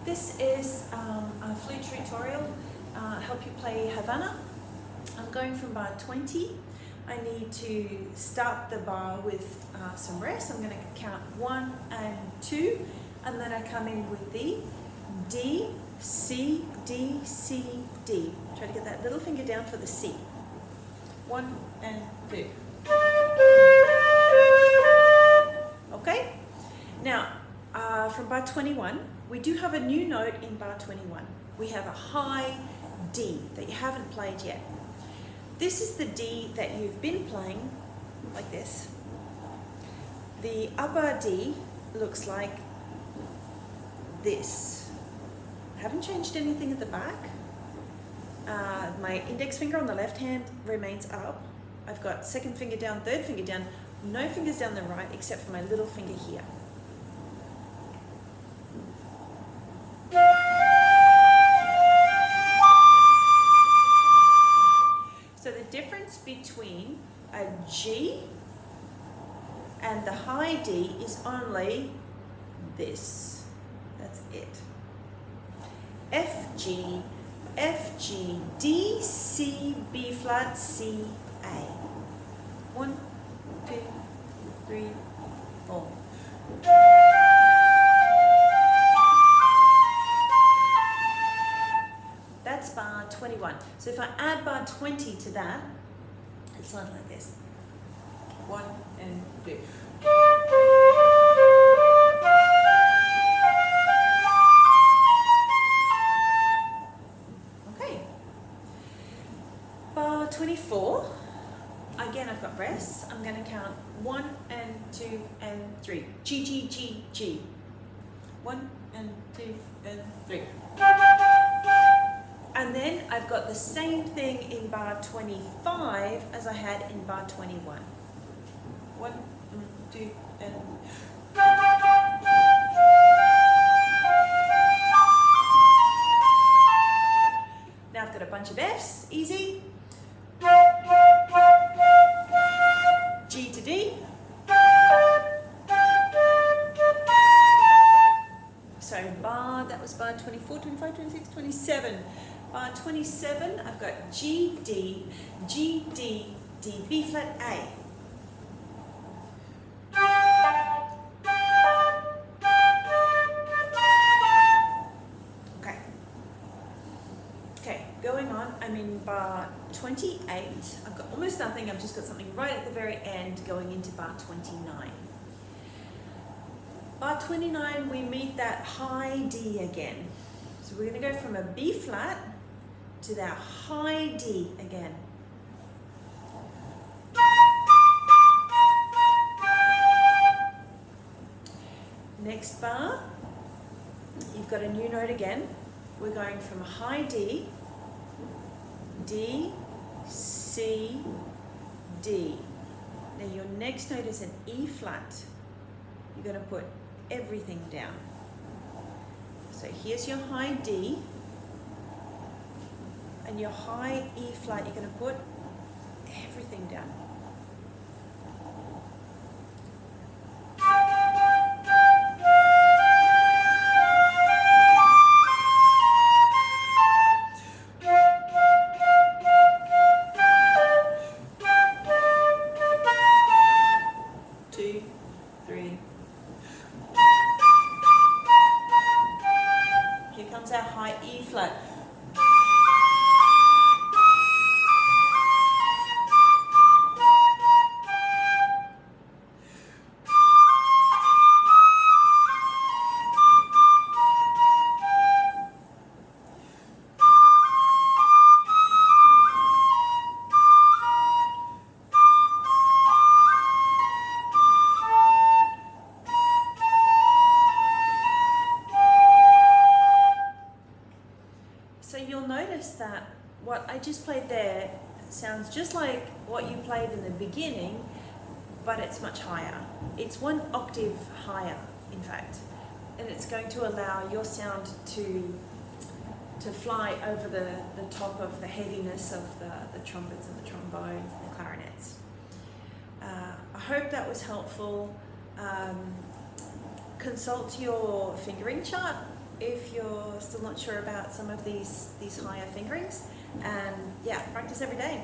This is a flute tutorial, help you play Havana. I'm going from bar 20. I need to start the bar with some rest. I'm going to count 1 and 2, and then I come in with the D, C, D, C, D. Try to get that little finger down for the C. 1 and 2. Okay? Now, from bar 21, we do have a new note in bar 21. We have a high D that you haven't played yet. This is the D that you've been playing, like this. The upper D looks like this. I haven't changed anything at the back. My index finger on the left hand remains up. I've got second finger down, third finger down, no fingers down the right except for my little finger here. So the difference between a G and the high D is only this. That's it. F, G, F, G, D, C, B flat, C, A. 1, 2, 3, 4. That's bar 21. So if I add bar 20 to that, it sounds like this. 1 and 2. Okay. Bar 24. Again, I've got rests. I'm going to count 1 and 2 and 3. G, G, G, G. 1 and 2 and 3. And then I've got the same thing in bar 25 as I had in bar 21. 1 and 2 and... Now I've got a bunch of Fs, easy. G to D. So that was bar 24, 25, 26, 27. Bar 27, I've got G, D, G, D, D, B flat, A. Okay, going on, I'm in bar 28. I've got almost nothing, I've just got something right at the very end going into bar 29. Bar 29, we meet that high D again. So we're going to go from a B flat to that high D again. Next bar, you've got a new note again. We're going from a high D, D, C, D. Now your next note is an E flat. You're going to put everything down. So here's your high D, and your high E flat, you're going to put everything down. Two, three. Here comes our high E flat. So you'll notice that what I just played there sounds just like what you played in the beginning, but it's much higher. It's 1 octave higher, in fact, and it's going to allow your sound to fly over the top of the heaviness of the trumpets and the trombones and the clarinets. I hope that was helpful. Consult your fingering chart if you're still not sure about some of these higher fingerings. And yeah, practice every day.